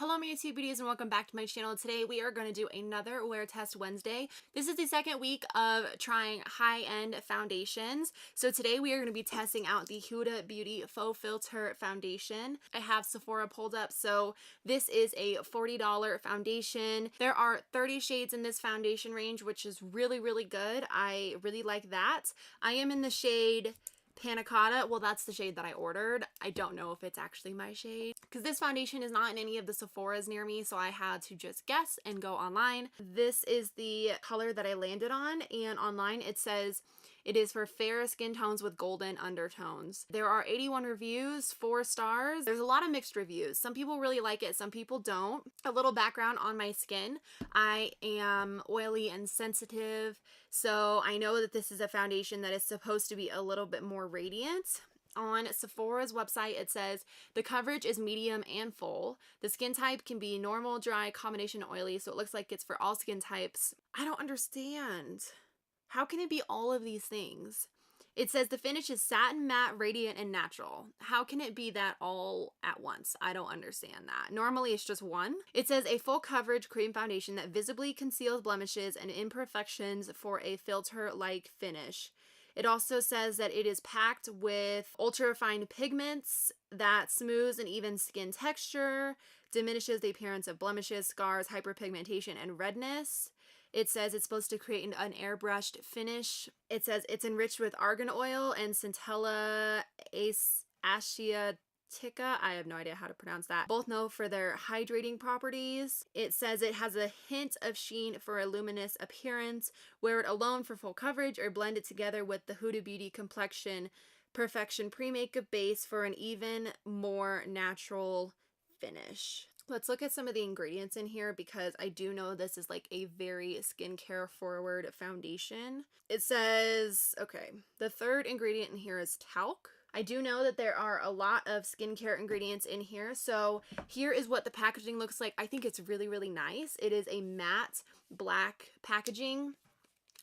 Hello my YouTube beauties and welcome back to my channel. Today we are going to do another wear test Wednesday. This is the second week of trying high-end foundations. So today we are going to be testing out the Huda Beauty Faux Filter Foundation. I have Sephora pulled up, so this is a $40 foundation. There are 30 shades in this foundation range, which is really good. I really like that. I am in the shade Panna Cotta. Well, that's the shade that I ordered. I don't know if it's actually my shade because this foundation is not in any of the Sephoras near me, so I had to just guess and go online. This is the color that I landed on, and online it says it is for fair skin tones with golden undertones. There are 81 reviews, 4 stars. There's a lot of mixed reviews. Some people really like it, some people don't. A little background on my skin. I am oily and sensitive, so I know that this is a foundation that is supposed to be a little bit more radiant. On Sephora's website, it says the coverage is medium and full. The skin type can be normal, dry, combination oily, so it looks like it's for all skin types. I don't understand. How can it be all of these things? It says the finish is satin, matte, radiant, and natural. How can it be that all at once? I don't understand that. Normally it's just one. It says a full coverage cream foundation that visibly conceals blemishes and imperfections for a filter-like finish. It also says that it is packed with ultra-refined pigments that smooths and even skin texture, diminishes the appearance of blemishes, scars, hyperpigmentation, and redness. It says it's supposed to create an airbrushed finish. It says it's enriched with argan oil and Centella asiatica. I have no idea how to pronounce that. Both known for their hydrating properties. It says it has a hint of sheen for a luminous appearance. Wear it alone for full coverage or blend it together with the Huda Beauty Complexion Perfection Pre-Makeup Base for an even more natural finish. Let's look at some of the ingredients in here because I do know this is like a very skincare forward foundation. It says, okay, the third ingredient in here is talc. I do know that there are a lot of skincare ingredients in here. So here is what the packaging looks like. I think it's really nice. It is a matte black packaging,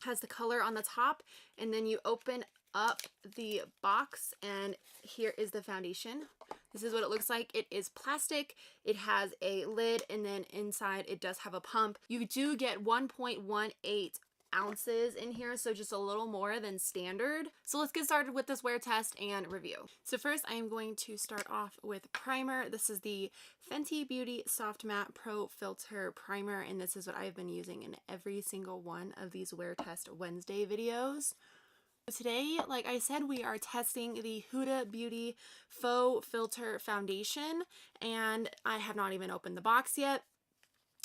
has the color on the top, and then you open up the box and here is the foundation. This is what it looks like. It is plastic. It has a lid and then inside it does have a pump. You do get 1.18 ounces in here, so just a little more than standard. So let's get started with this wear test and review. So first I am going to start off with primer. This is the Fenty Beauty Soft Matte Pro Filter Primer, and this is what I've been using in every single one of these wear test Wednesday videos. Today, like I said, we are testing the Huda Beauty Faux Filter Foundation, and I have not even opened the box yet.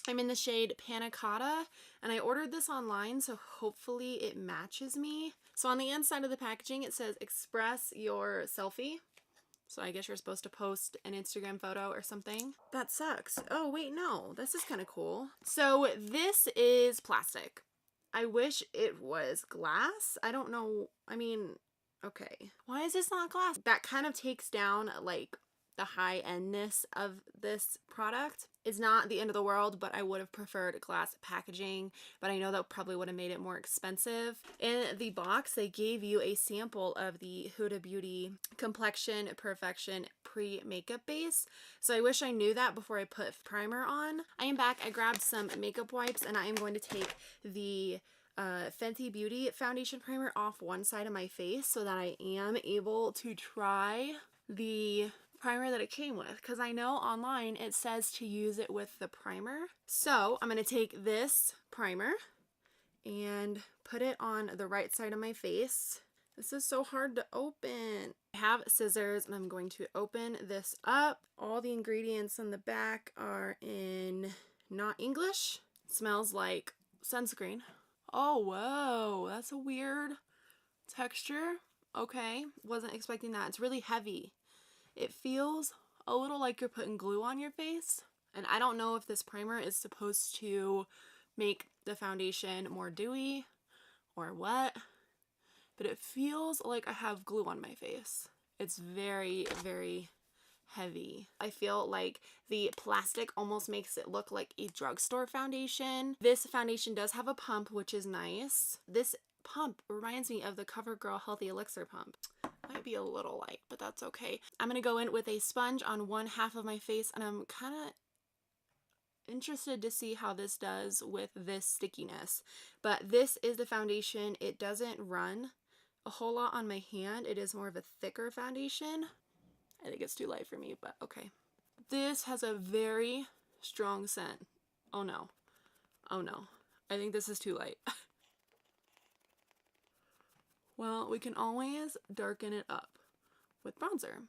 I'm in the shade Panna Cotta, and I ordered this online, so hopefully it matches me. So on the inside of the packaging, it says express your selfie. So I guess you're supposed to post an Instagram photo or something. That sucks. Oh, wait, no. This is kind of cool. So this is plastic. I wish it was glass. I don't know. I mean, okay. Why is this not glass? That kind of takes down like the high-endness of this product. It's not the end of the world, but I would have preferred glass packaging, but I know that probably would have made it more expensive. In the box, they gave you a sample of the Huda Beauty Complexion Perfection Pre-Makeup Base, so I wish I knew that before I put primer on. I am back. I grabbed some makeup wipes, and I am going to take the Fenty Beauty foundation primer off one side of my face so that I am able to try the primer that it came with, because I know online it says to use it with the primer. So I'm going to take this primer and put it on the right side of my face. This is so hard to open. I have scissors and I'm going to open this up. All the ingredients on the back are in not English. It smells like sunscreen. Oh, whoa, that's a weird texture. Okay, wasn't expecting that. It's really heavy. It feels a little like you're putting glue on your face. And I don't know if this primer is supposed to make the foundation more dewy or what, but it feels like I have glue on my face. It's very heavy. I feel like the plastic almost makes it look like a drugstore foundation. This foundation does have a pump, which is nice. This pump reminds me of the CoverGirl Healthy Elixir pump. Might be a little light, but that's okay. I'm going to go in with a sponge on one half of my face, and I'm kind of interested to see how this does with this stickiness. But this is the foundation. It doesn't run a whole lot on my hand. It is more of a thicker foundation. I think it's too light for me, but okay. This has a very strong scent. Oh no. Oh no. I think this is too light. Well, we can always darken it up with bronzer.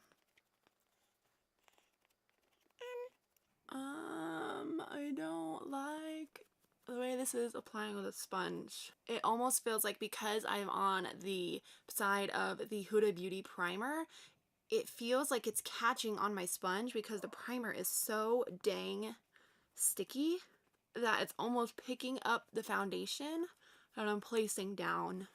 I don't like the way this is applying with a sponge. It almost feels like, because I'm on the side of the Huda Beauty primer, it feels like it's catching on my sponge because the primer is so dang sticky that it's almost picking up the foundation that I'm placing down.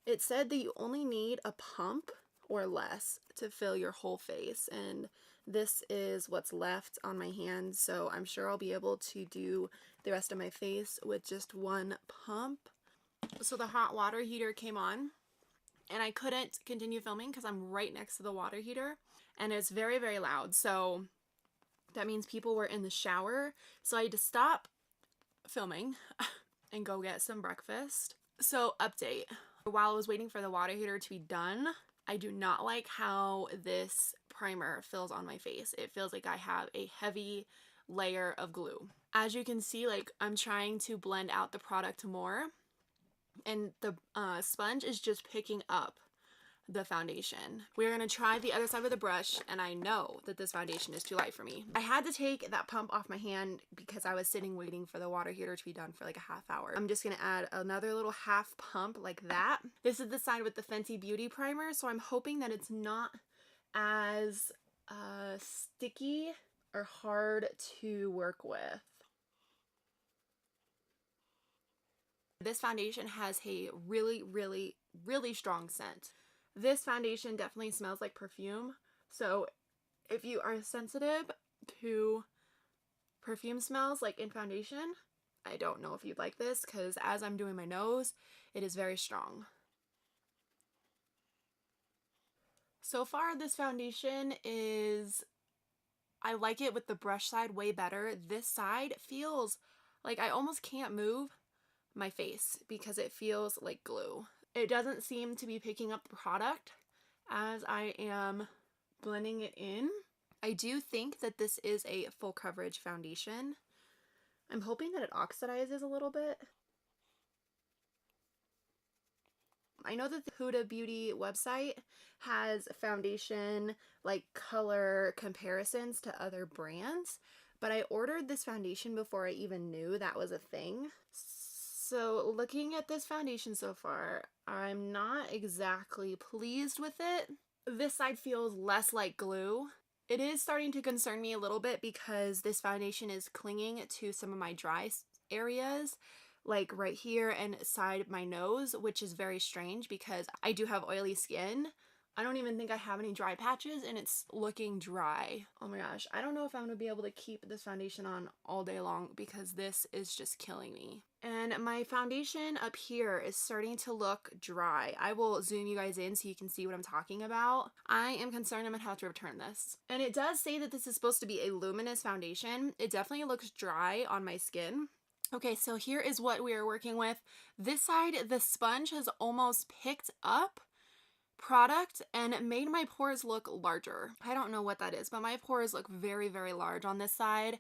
It said that you only need a pump or less to fill your whole face, and this is what's left on my hand, so I'm sure I'll be able to do the rest of my face with just one pump. So the hot water heater came on, and I couldn't continue filming because I'm right next to the water heater, and it's very, very loud, so that means people were in the shower, so I had to stop filming and go get some breakfast. So update. While I was waiting for the water heater to be done, I do not like how this primer feels on my face. It feels like I have a heavy layer of glue. As you can see, like, I'm trying to blend out the product more, and the sponge is just picking up the foundation. We're gonna try the other side with a brush, and I know that this foundation is too light for me. I had to take that pump off my hand because I was sitting waiting for the water heater to be done for like a half hour. I'm just gonna add another little half pump like that. This is the side with the Fenty Beauty primer, so I'm hoping that it's not as sticky or hard to work with. This foundation has a really, really, really strong scent. This foundation definitely smells like perfume, so if you are sensitive to perfume smells like in foundation, I don't know if you'd like this, because as I'm doing my nose, it is very strong. So far, this foundation is, I like it with the brush side way better. This side feels like I almost can't move my face because it feels like glue. It doesn't seem to be picking up the product as I am blending it in. I do think that this is a full coverage foundation. I'm hoping that it oxidizes a little bit. I know that the Huda Beauty website has foundation like color comparisons to other brands, but I ordered this foundation before I even knew that was a thing. So looking at this foundation so far, I'm not exactly pleased with it. This side feels less like glue. It is starting to concern me a little bit because this foundation is clinging to some of my dry areas, like right here and side my nose, which is very strange because I do have oily skin. I don't even think I have any dry patches, and it's looking dry. Oh my gosh, I don't know if I'm gonna be able to keep this foundation on all day long because this is just killing me. And my foundation up here is starting to look dry. I will zoom you guys in so you can see what I'm talking about. I am concerned I'm gonna have to return this. And it does say that this is supposed to be a luminous foundation. It definitely looks dry on my skin. Okay, so here is what we are working with. This side, the sponge has almost picked up product and made my pores look larger. I don't know what that is, but my pores look very, very large on this side.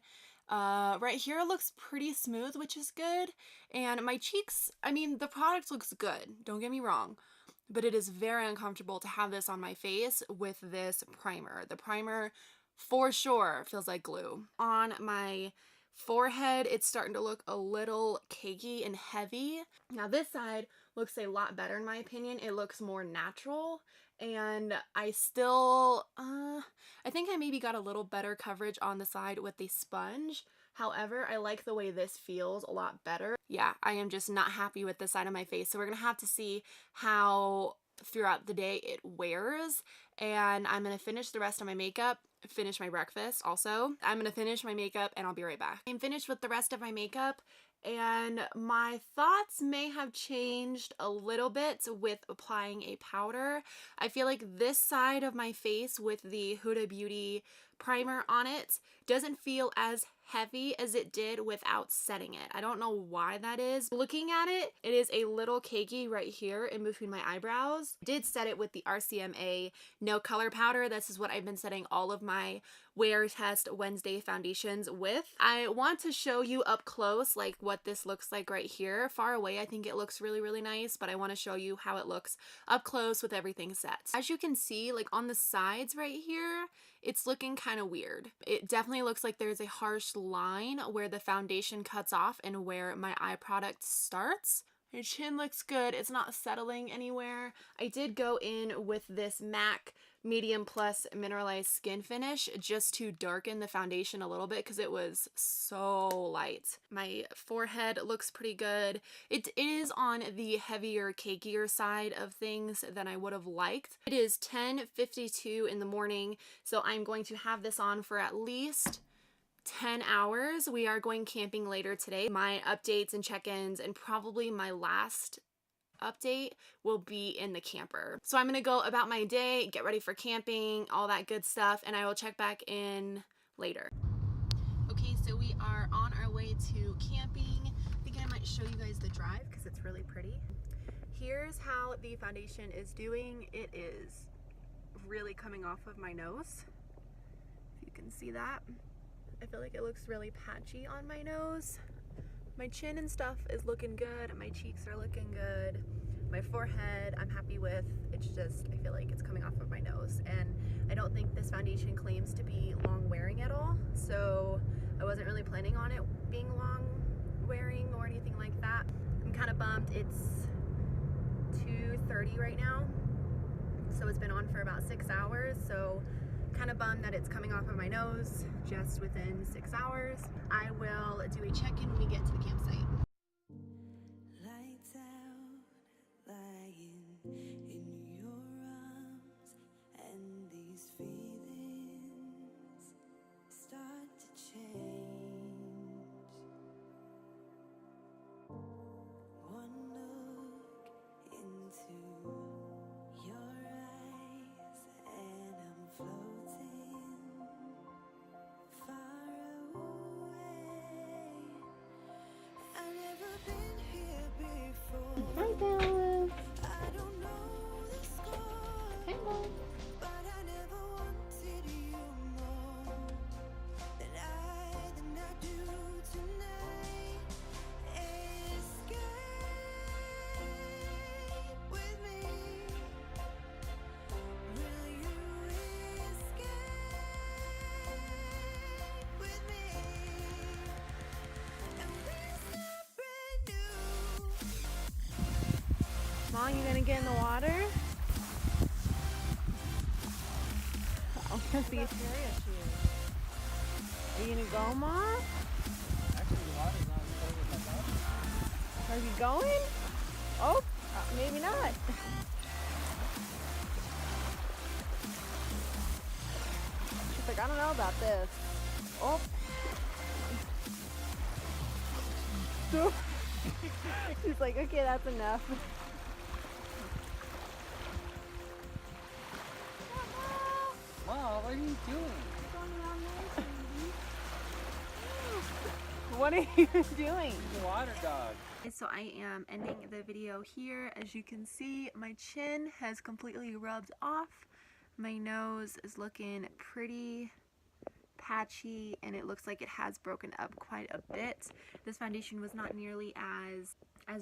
Right here looks pretty smooth, which is good. And my cheeks, I mean, the product looks good, don't get me wrong, but it is very uncomfortable to have this on my face with this primer. The primer for sure feels like glue. On my forehead, it's starting to look a little cakey and heavy. Now this side looks a lot better in my opinion. It looks more natural, and I still, I think I maybe got a little better coverage on the side with the sponge. However, I like the way this feels a lot better. Yeah, I am just not happy with this side of my face, so we're gonna have to see how throughout the day it wears, and I'm gonna finish the rest of my makeup, finish my breakfast also. I'm gonna finish my makeup and I'll be right back. I'm finished with the rest of my makeup, and my thoughts may have changed a little bit with applying a powder. I feel like this side of my face with the Huda Beauty primer on it. Doesn't feel as heavy as it did without setting it. I don't know why that is. Looking at it, it is a little cakey right here in between my eyebrows. I did set it with the RCMA No Color Powder. This is what I've been setting all of my Wear Test Wednesday foundations with. I want to show you up close like what this looks like right here. Far away I think it looks really, really nice, but I want to show you how it looks up close with everything set. As you can see, like on the sides right here, it's looking kind of weird. It definitely looks like there's a harsh line where the foundation cuts off and where my eye product starts. My chin looks good. It's not settling anywhere. I did go in with this MAC Medium Plus Mineralized Skin Finish just to darken the foundation a little bit because it was so light. My forehead looks pretty good. It is on the heavier, cakier side of things than I would have liked. It is 10:52 in the morning, so I'm going to have this on for at least 10 hours. We are going camping later today. My updates and check-ins and probably my last update will be in the camper. So I'm gonna go about my day, get ready for camping, all that good stuff, and I will check back in later. Okay, so we are on our way to camping. I think I might show you guys the drive because it's really pretty. Here's how the foundation is doing. It is really coming off of my nose, if you can see that. I feel like it looks really patchy on my nose. My chin and stuff is looking good. My cheeks are looking good. My forehead, I'm happy with. It's just, I feel like it's coming off of my nose. And I don't think this foundation claims to be long wearing at all. So I wasn't really planning on it being long wearing or anything like that. I'm kind of bummed. It's 2:30 right now. So it's been on for about 6 hours. So kind of bummed that it's coming off of my nose just within 6 hours. I will do a check-in when we get to the campsite. Lights out, lying in your arms, and these feelings start to change. One look into your eyes and I'm floating far away. I've never been here before. Hi, Bella. I don't know the score, Hey, Mom. but I never wanted you more than I do tonight. Escape with me. Will you escape with me? And we'll start brand new. Mom, you gonna get in the water? I wanna see. Are you gonna go, Mom? Actually, the water's not cold with my body. Are you going? Oh, maybe not. She's like, I don't know about this. Oh. She's like, okay, that's enough. Mom, what are you doing? What are you doing? He's a water dog. So I am ending the video here. As you can see, my chin has completely rubbed off. My nose is looking pretty patchy and it looks like it has broken up quite a bit. This foundation was not nearly as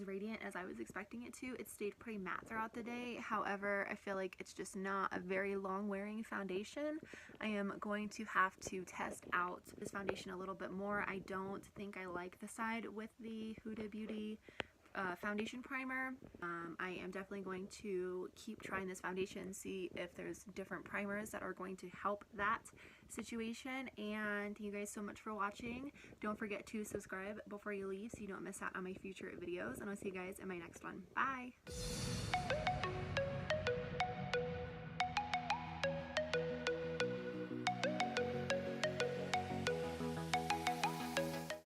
radiant as I was expecting it to. It stayed pretty matte throughout the day. However, I feel like it's just not a very long wearing foundation. I am going to have to test out this foundation a little bit more. I don't think I like the side with the Huda Beauty foundation primer. I am definitely going to keep trying this foundation, see if there's different primers that are going to help that situation. And thank you guys so much for watching. Don't forget to subscribe before you leave so you don't miss out on my future videos, and I'll see you guys in my next one. Bye!